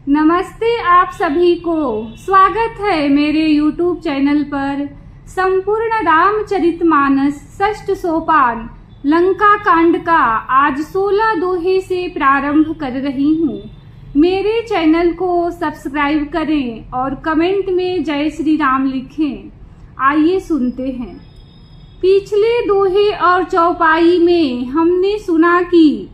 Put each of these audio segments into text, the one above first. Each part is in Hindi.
नमस्ते आप सभी को। स्वागत है मेरे YouTube चैनल पर। संपूर्ण रामचरितमानस षष्ठ सोपान लंका कांड का आज 16 दोहे से प्रारंभ कर रही हूँ। मेरे चैनल को सब्सक्राइब करें और कमेंट में जय श्री राम लिखें। आइए सुनते हैं। पिछले दोहे और चौपाई में हमने सुना कि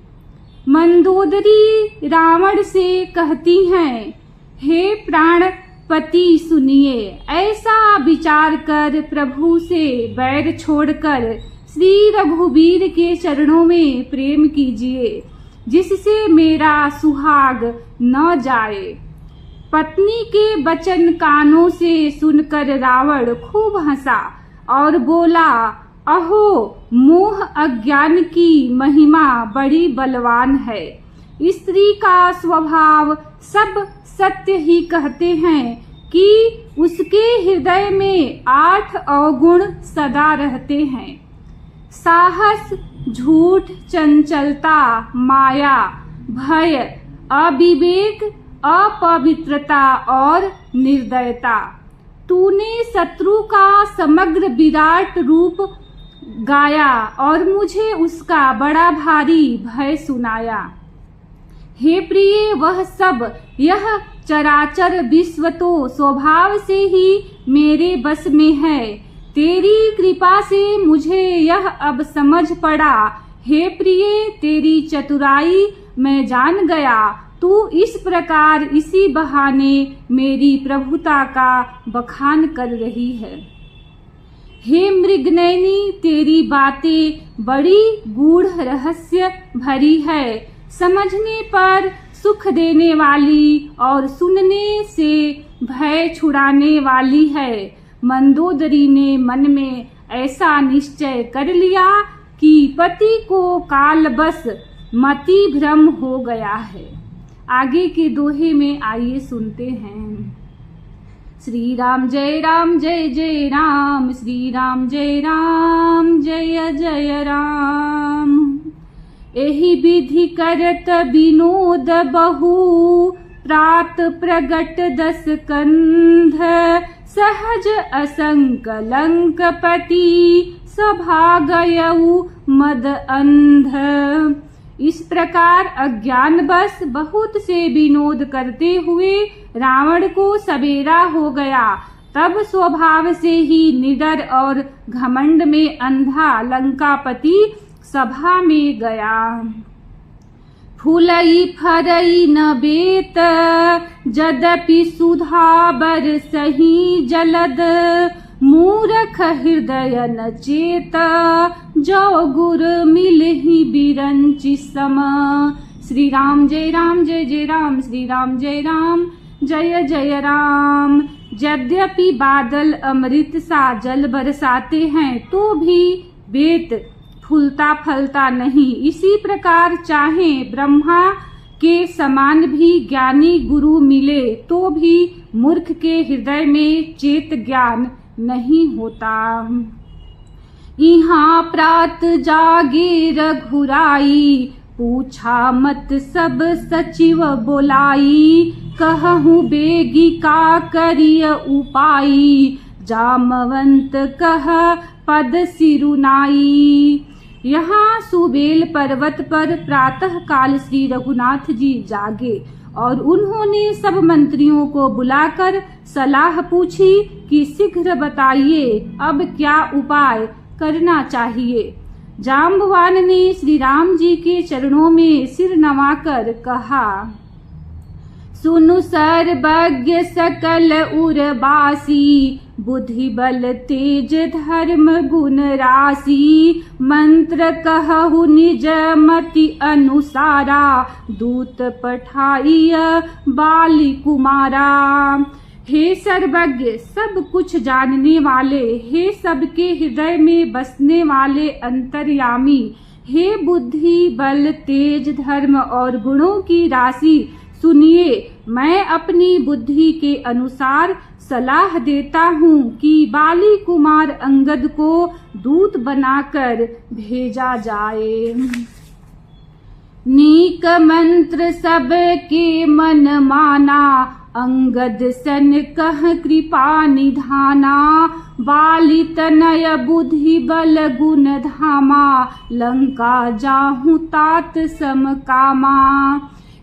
मंदोदरी रावण से कहती हैं, हे प्राणपति सुनिए, ऐसा विचार कर प्रभु से बैर छोड़कर श्री रघुवीर के चरणों में प्रेम कीजिए, जिससे मेरा सुहाग न जाए। पत्नी के वचन कानों से सुनकर रावण खूब हंसा और बोला, अहो मोह अज्ञान की महिमा बड़ी बलवान है। स्त्री का स्वभाव सब सत्य ही कहते हैं कि उसके हृदय में 8 अवगुण सदा रहते हैं। साहस, झूठ, चंचलता, माया, भय, अविवेक, अपवित्रता और निर्दयता। तूने शत्रु का समग्र विराट रूप गाया और मुझे उसका बड़ा भारी भय सुनाया। हे प्रिय, वह सब यह चराचर विश्व तो स्वभाव से ही मेरे बस में है। तेरी कृपा से मुझे यह अब समझ पड़ा। हे प्रिय, तेरी चतुराई मैं जान गया। तू इस प्रकार इसी बहाने मेरी प्रभुता का बखान कर रही है। हे मृगनयनी, तेरी बातें बड़ी गूढ़ रहस्य भरी है, समझने पर सुख देने वाली और सुनने से भय छुड़ाने वाली है। मंदोदरी ने मन में ऐसा निश्चय कर लिया कि पति को कालवश मति भ्रम हो गया है। आगे के दोहे में आइए सुनते हैं। श्री राम जय जय राम, श्री राम जय जय राम। एहि विधि करत विनोद बहु, प्रात प्रगट 10 कंध। सहज असंक लंकपति, सभागयऊ मद अंध। इस प्रकार अज्ञानवश बहुत से विनोद करते हुए रावण को सवेरा हो गया। तब स्वभाव से ही निडर और घमंड में अंधा लंकापति सभा में गया। फूलई फरई न बेत, यद्यपि सुधा बरसहि जलद। मूरख हृदय न चेत, जो गुर मिलहि बिरंचि सम। श्री राम जय जय राम, श्री राम जय जय राम। यद्यपि बादल अमृत सा जल बरसाते हैं तो भी बेत फूलता फलता नहीं। इसी प्रकार चाहे ब्रह्मा के समान भी ज्ञानी गुरु मिले तो भी मूर्ख के हृदय में चेत ज्ञान नहीं होता। यहाँ प्रात जागे रघुराई, पूछा मत सब सचिव बोलाई। कहूँ बेगी का करिय उपाई, जामवंत कह पद सिरुनाई। यहाँ सुबेल पर्वत पर प्रातः काल श्री रघुनाथ जी जागे और उन्होंने सब मंत्रियों को बुलाकर सलाह पूछी कि शीघ्र बताइए अब क्या उपाय करना चाहिए। जाम्बवान ने श्री राम जी के चरणों में सिर नवाकर कहा, सुनु सर्वज्ञ सकल उर्वासी, बुद्धि बल तेज धर्म गुण राशि। मंत्र कहु निज मति अनुसारा, दूत पठाइय बाली कुमारा। हे सर्वज्ञ, सब कुछ जानने वाले, हे सबके हृदय में बसने वाले अंतर्यामी, हे बुद्धि बल तेज धर्म और गुणों की राशि, सुनिए, मैं अपनी बुद्धि के अनुसार सलाह देता हूँ कि बाली कुमार अंगद को दूत बनाकर भेजा जाए। नीक मंत्र सबके मन माना, अंगद सन कह कृपा निधाना, बाली तनय बुद्धि बल गुण धामा, लंका जाहूं तात सम कामा।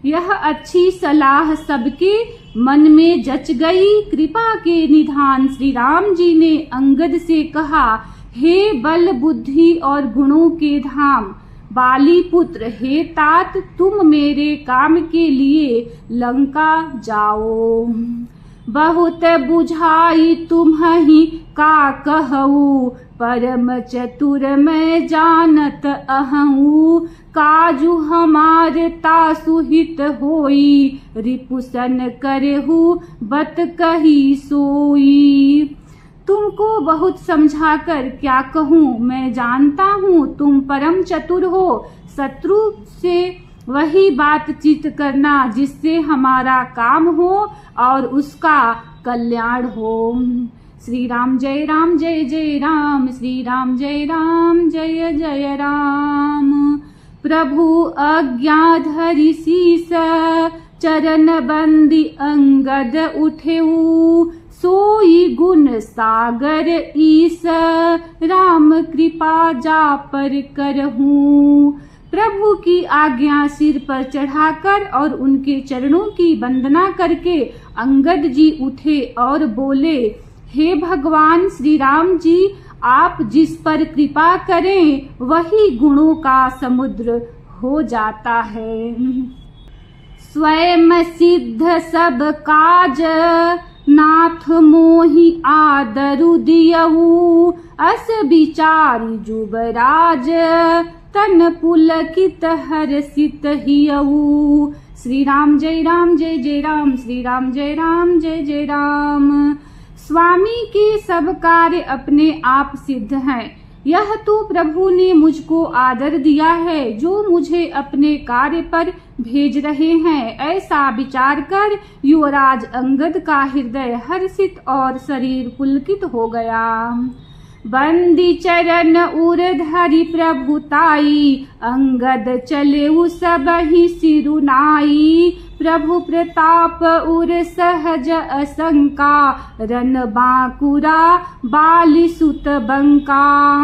यह अच्छी सलाह सबके मन में जच गई। कृपा के निधान श्री राम जी ने अंगद से कहा, हे बल बुद्धि और गुणों के धाम, बाली पुत्र हे तात, तुम मेरे काम के लिए लंका जाओ। बहुत बुझाई तुम्हि का कहूँ, परम चतुर मैं जानत अहूँ, काजू हमार तासुहित होई, रिपुसन करहु बत कही सोई। तुमको बहुत समझाकर क्या कहूँ, मैं जानता हूँ तुम परम चतुर हो। शत्रु से वही बातचीत करना जिससे हमारा काम हो और उसका कल्याण हो। श्री राम जय जय राम, श्री राम जय जय राम। प्रभु आज्ञा धरि शीस, चरण बंदी अंगद उठेऊ, सोई गुण सागर ईस, राम कृपा जा पर करहूँ। प्रभु की आज्ञा सिर पर चढ़ाकर और उनके चरणों की वंदना करके अंगद जी उठे और बोले, हे भगवान श्री राम जी, आप जिस पर कृपा करें वही गुणों का समुद्र हो जाता है। स्वयं सिद्ध सब काज, नाथ मोहि आदरु दियऊ, अस विचारी जुबराज, तन पुलकित हर्षित हियऊ। श्री राम जय जय राम, श्री राम जय जय राम। स्वामी के सब कार्य अपने आप सिद्ध हैं। यह तो प्रभु ने मुझको आदर दिया है जो मुझे अपने कार्य पर भेज रहे हैं। ऐसा विचार कर युवराज अंगद का हृदय हर्षित और शरीर पुलकित हो गया। बंदी चरण उर धरि प्रभुताई, अंगद चले सबहि सिरुनाई, प्रभु प्रताप उर सहज असंका, रन बांकुरा बाली सुत बंका।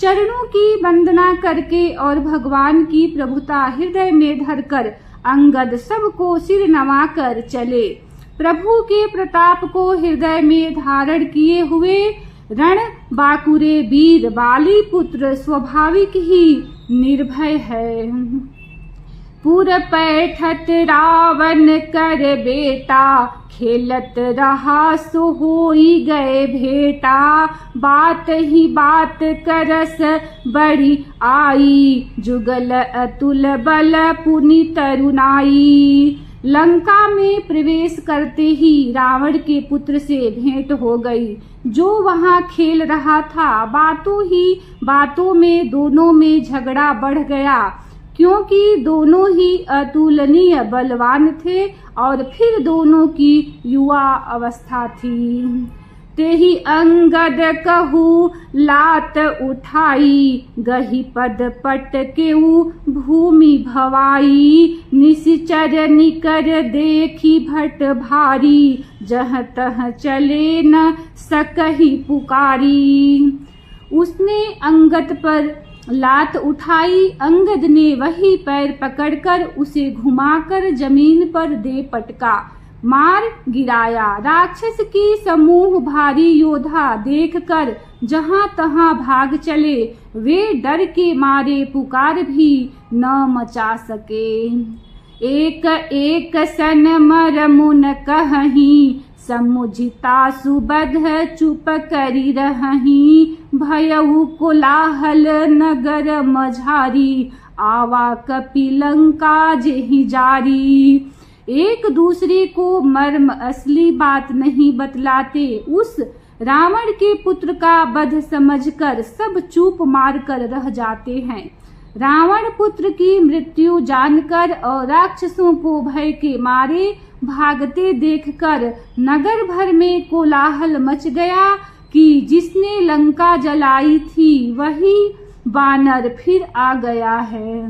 चरणों की वंदना करके और भगवान की प्रभुता हृदय में धरकर अंगद सबको सिर नवाकर चले। प्रभु के प्रताप को हृदय में धारण किए हुए रण बाकुरे वीर बाली पुत्र स्वाभाविक ही निर्भय है। पुर पैठत रावण कर बेटा, खेलत रहा सो होई गए भेटा, बात ही बात करस बड़ी आई, जुगल अतुल बल पुनि तरुणाई। लंका में प्रवेश करते ही रावण के पुत्र से भेंट हो गई, जो वहां खेल रहा था। बातों ही बातों में दोनों में झगड़ा बढ़ गया, क्योंकि दोनों ही अतुलनीय बलवान थे और फिर दोनों की युवा अवस्था थी। तेहि अंगद कहू लात उठाई, गही पद पट केऊ भूमि भवाई, निश्चर निकर देखी भट भारी, जह तह चले न सकही पुकारी। उसने अंगद पर लात उठाई। अंगद ने वही पैर पकड़कर उसे घुमाकर जमीन पर दे पटका, मार गिराया। राक्षस की समूह भारी योद्धा देखकर जहां तहां भाग चले। वे डर के मारे पुकार भी न मचा सके। एक एक सन मर मुन कहहीं, समुझिता सुबध चुप करी रहहीं, भयउ कोलाहल नगर मझारी, आवा कपिलंका जेहि जारी। एक दूसरे को मर्म असली बात नहीं बतलाते। उस रावण के पुत्र का वध समझकर सब चूप मारकर रह जाते हैं। रावण पुत्र की मृत्यु जानकर और राक्षसों को भय के मारे भागते देखकर नगर भर में कोलाहल मच गया कि जिसने लंका जलाई थी वही बानर फिर आ गया है।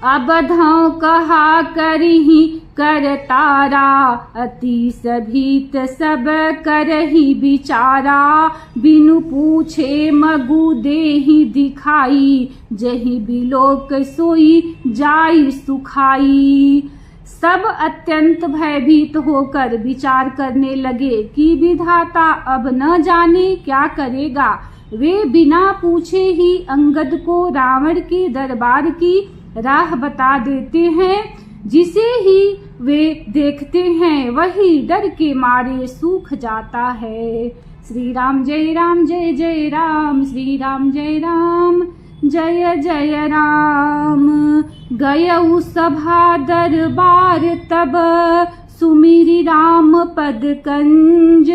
अब धौ कहा करही कर तारा, अति सभीत सब करहि बिचारा। बिनु पूछे मगु देहि दिखाई, जहि बिलोक सोई जाई सुखाई। सब अत्यंत भयभीत होकर विचार करने लगे कि विधाता अब न जाने क्या करेगा। वे बिना पूछे ही अंगद को रावण के दरबार की राह बता देते हैं। जिसे ही वे देखते हैं वही डर के मारे सूख जाता है। श्री राम जय राम जय जय राम, श्री राम जय राम जय जय राम। गयउ सभा दरबार तब, सुमिरि राम पद कंज।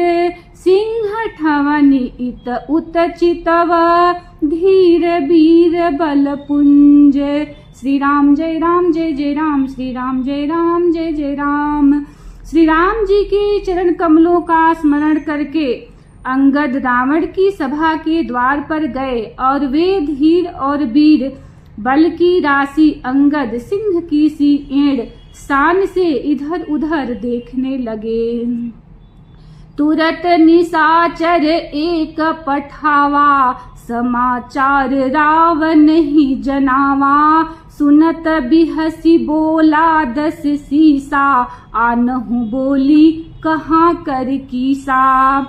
सिंह ठवनि इत उत चितव, धीर वीर बल पुंज। श्री राम जय राम जय जय राम, श्री राम जय राम जय जय राम। श्री राम जी के चरण कमलों का स्मरण करके अंगद रावण की सभा के द्वार पर गए और वे धीर और वीर बल की राशि अंगद सिंह की सी एड़ शान से इधर उधर देखने लगे। तुरत निशाचर एक पठावा, समाचार रावण ही जनावा। सुनत बिहसी बोला दस सीसा, आनहु बोली कहाँ कर कीसा।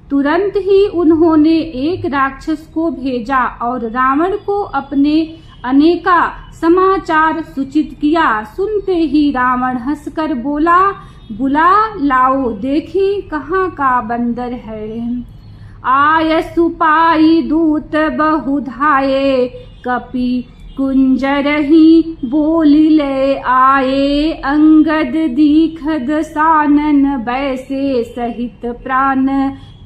तुरंत ही उन्होंने एक राक्षस को भेजा और रावण को अपने अनेका समाचार सूचित किया। सुनते ही रावण हंसकर बोला, बुला लाओ देखी कहाँ का बंदर है। आय सुपाई दूत बहुधाये, कपि कुंजरहि बोली ले आए। अंगद दीख दसानन बैसे, सहित प्राण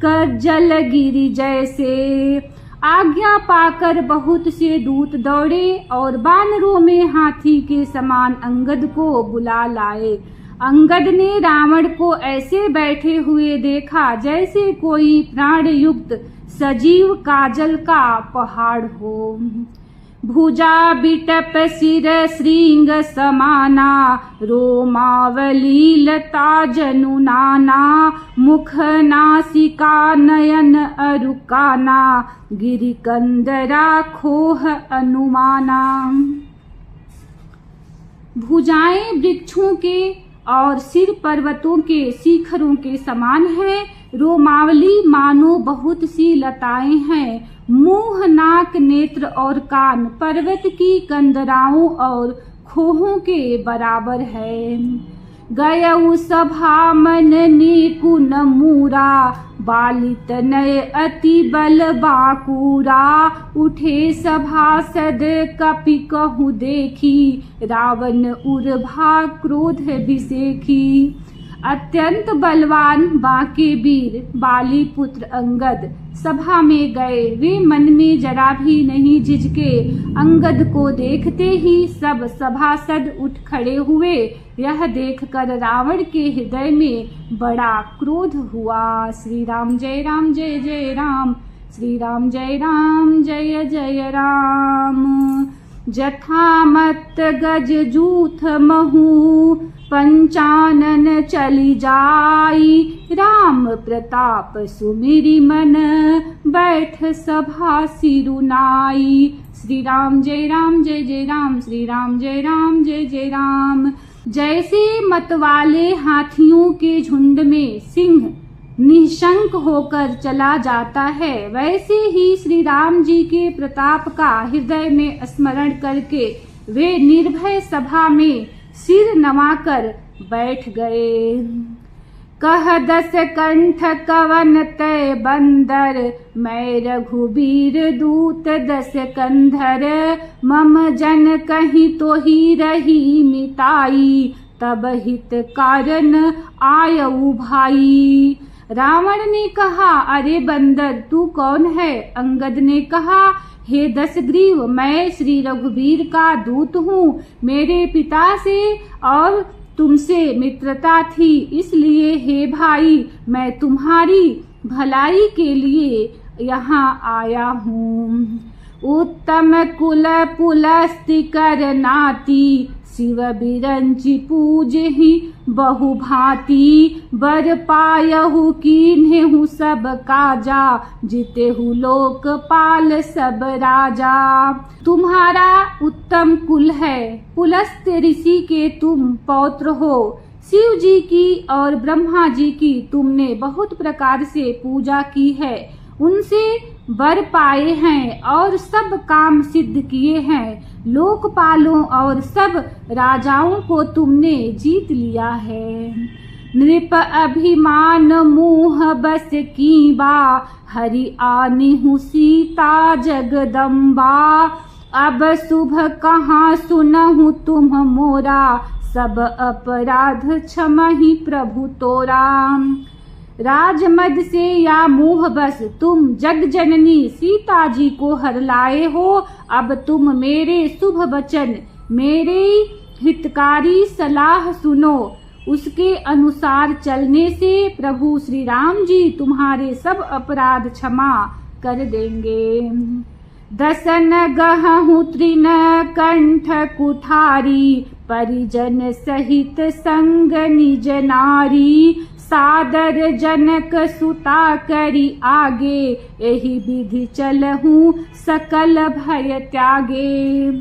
कर जल गिरि जैसे। आज्ञा पाकर बहुत से दूत दौड़े और वानरों में हाथी के समान अंगद को बुला लाए। अंगद ने रावण को ऐसे बैठे हुए देखा जैसे कोई प्राण युक्त सजीव काजल का पहाड़ हो। भुजा बिटप सिर श्रृंग समाना, रोमावली लता जनु नाना। मुख नासिका नयन अरुकाना, गिरिकंदरा खोह अनुमाना। भुजाएं वृक्षों के और सिर पर्वतों के शिखरों के समान है। रोमावली मानो बहुत सी लताएं हैं। मुंह नाक नेत्र और कान पर्वत की कंदराओं और खोहों के बराबर है। गयउ सभा मन निकुन मूरा, बालित नय अति बल बाकूरा। उठे सभासद कपि कहु देखी, रावण उर्भा क्रोध बिसेखी। अत्यंत बलवान बांके वीर बाली पुत्र अंगद सभा में गए। वे मन में जरा भी नहीं झिझके। अंगद को देखते ही सब सभासद उठ खड़े हुए। यह देखकर रावण के हृदय में बड़ा क्रोध हुआ। श्री राम जय राम जय जय राम, श्री राम जय राम जय जय राम। जथामत गज जूथ महु, पंचानन चली जाई। राम प्रताप सुमिरि मन, बैठ सभा सिरुनाई। श्री राम जय राम जय जय राम, श्री राम जय राम जय जय राम। जैसे मतवाले हाथियों के झुंड में सिंह निशंक होकर चला जाता है, वैसे ही श्री राम जी के प्रताप का हृदय में स्मरण करके वे निर्भय सभा में सिर नवाकर बैठ गए। कह दस कंठ कवन तय बंदर, मैं रघुबीर दूत दस कंधर। मम जन कहीं तो ही रही मिताई, तब हित कारण आयऊ भाई। रावण ने कहा, अरे बंदर तू कौन है? अंगद ने कहा, हे दशग्रीव, मैं श्री रघुबीर का दूत हूँ। मेरे पिता से और तुमसे मित्रता थी, इसलिए हे भाई मैं तुम्हारी भलाई के लिए यहाँ आया हूँ। उत्तम कुल पुलस्ति कर नाती, शिव बिरंची पूजहि बहु भांति। बर पायहु कीन्हेहु सब काजा, जितेहु लोकपाल सब राजा। तुम्हारा उत्तम कुल है, पुलस्त ऋषि के तुम पौत्र हो। शिव जी की और ब्रह्मा जी की तुमने बहुत प्रकार से पूजा की है, उनसे वर पाए हैं और सब काम सिद्ध किए हैं। लोकपालों और सब राजाओं को तुमने जीत लिया है। नृप अभिमान मोह बस कीबा, हरि आनिहु सीता जगदम्बा। अब शुभ कहाँ सुनहु तुम मोरा, सब अपराध क्षमहि प्रभु तोरा। राजमद से या मोह बस तुम जग जननी सीता जी को हर लाए हो। अब तुम मेरे शुभ वचन, मेरे हितकारी सलाह सुनो, उसके अनुसार चलने से प्रभु श्री राम जी तुम्हारे सब अपराध क्षमा कर देंगे। दसन गहहु तृण कंठ कुठारी, परिजन सहित संग निज नारी। सादर जनक सुता करी आगे, एहि विधि चलहु सकल भय त्यागे।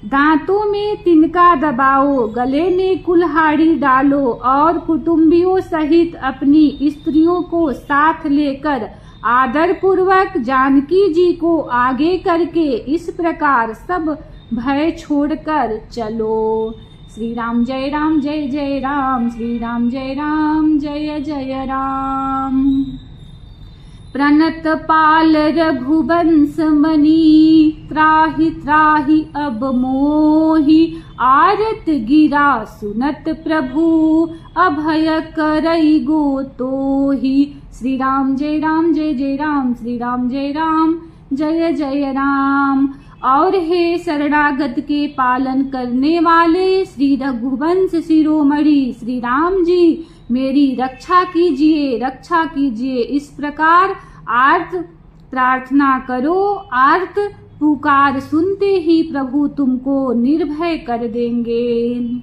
दांतों में तिनका दबाओ, गले में कुल्हाड़ी डालो और कुटुंबियों सहित अपनी स्त्रियों को साथ लेकर आदर पूर्वक जानकी जी को आगे करके इस प्रकार सब भय छोड़कर चलो। श्री राम जय जय राम, श्री राम जय जय राम। प्रणत पाल रघुवंश मणि, त्राहि त्राहि अब मोहि। आरत गिरा सुनत प्रभु, अभय करई गो तोहि। श्री राम जय जय राम, श्री राम जय जय राम। और हे शरणागत के पालन करने वाले श्री रघुवंश शिरोमणि श्री राम जी, मेरी रक्षा कीजिए। इस प्रकार आर्त प्रार्थना करो। आर्त पुकार सुनते ही प्रभु तुमको निर्भय कर देंगे।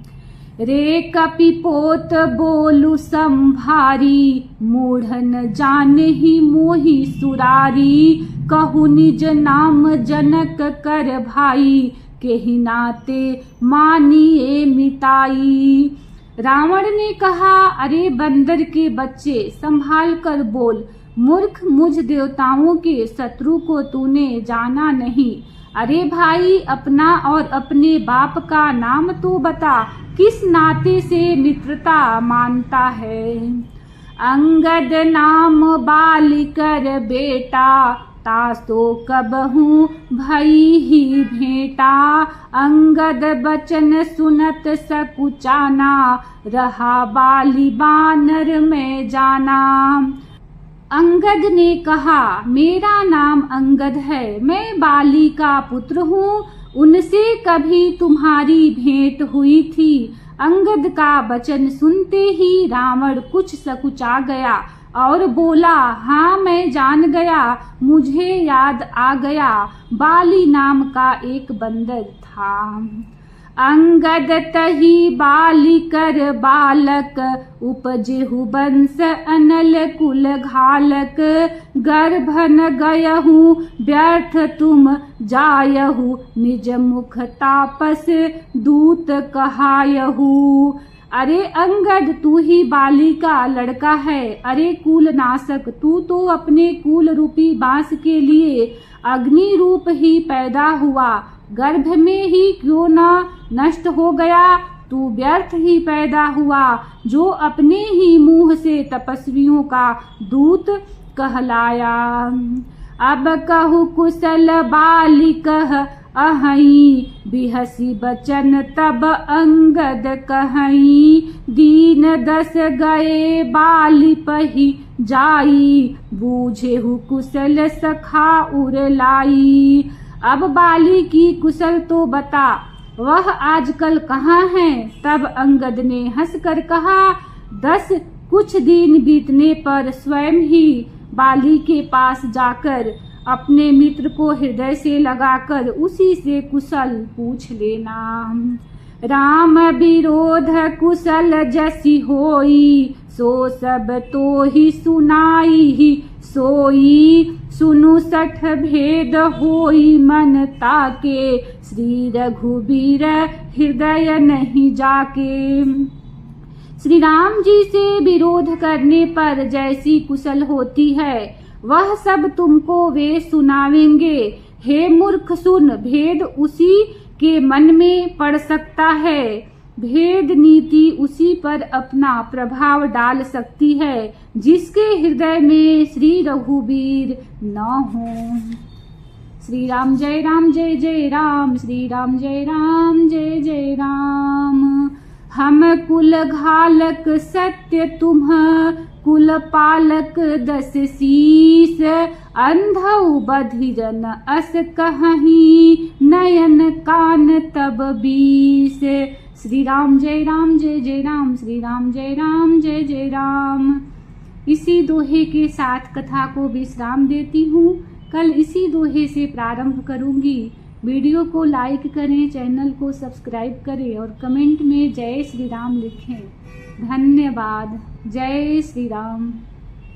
रे कपिपोत बोलु संभारी, मूढ़न जानहि मोहि सुरारी। कहु निज नाम जनक कर भाई, केहि नाते मानिए मिताई। रावण ने कहा, अरे बंदर के बच्चे, संभाल कर बोल। मूर्ख, मुझ देवताओं के शत्रु को तूने जाना नहीं। अरे भाई, अपना और अपने बाप का नाम तो बता, किस नाते से मित्रता मानता है। अंगद नाम बालिकर बेटा, तासो कबहू भई ही भेंटा। अंगद बचन सुनत सकुचाना, रहा बाली बानर में जाना। अंगद ने कहा, मेरा नाम अंगद है, मैं बाली का पुत्र हूँ, उनसे कभी तुम्हारी भेंट हुई थी। अंगद का वचन सुनते ही रावण कुछ सकुचा गया और बोला, हाँ मैं जान गया, मुझे याद आ गया, बाली नाम का एक बंदर था। अंगद तही बालिकर बालक, उपजेहु वंश अनल कुल घालक। गर्भन गयहु व्यर्थ तुम जायहु, निज मुख तापस दूत कहायहु। अरे अंगद, तू ही बाली का लड़का है। अरे कुल नाशक, तू तो अपने कुल रूपी बांस के लिए अग्नि रूप ही पैदा हुआ, गर्भ में ही क्यों न नष्ट हो गया। तू व्यर्थ ही पैदा हुआ, जो अपने ही मुंह से तपस्वियों का दूत कहलाया। अब कहु कुशल बालिकह अहई, बिहसी बचन तब अंगद कहई। दीन दस गए बाली पही जाई, बूझेहु कुशल सखा उरलाई। अब बाली की कुशल तो बता, वह आजकल कहाँ है। तब अंगद ने हंसकर कहा, 10 कुछ दिन बीतने पर स्वयं ही बाली के पास जाकर अपने मित्र को हृदय से लगाकर उसी से कुशल पूछ लेना। राम विरोध कुशल जसी होई, सो सब तो ही सुनाई सोई। सुनु सठ भेद होई मन ताके, श्री रघुबीर हृदय नहीं जाके। श्री राम जी से विरोध करने पर जैसी कुशल होती है वह सब तुमको वे सुनावेंगे। हे मूर्ख सुन, भेद उसी के मन में पड़ सकता है, भेद नीति उसी पर अपना प्रभाव डाल सकती है जिसके हृदय में श्री रघुबीर न हो। श्री राम जय राम, श्री राम जय जय राम। हम कुल घालक सत्य तुम कुल पालक 10 शीस, अंधौ बधिरन अस कहीं नयन कान तब 20। श्री राम जय राम, श्री राम जय जय राम। इसी दोहे के साथ कथा को विश्राम देती हूँ। कल इसी दोहे से प्रारंभ करूंगी। वीडियो को लाइक करें, चैनल को सब्सक्राइब करें और कमेंट में जय श्री राम लिखें। धन्यवाद। जय श्री राम।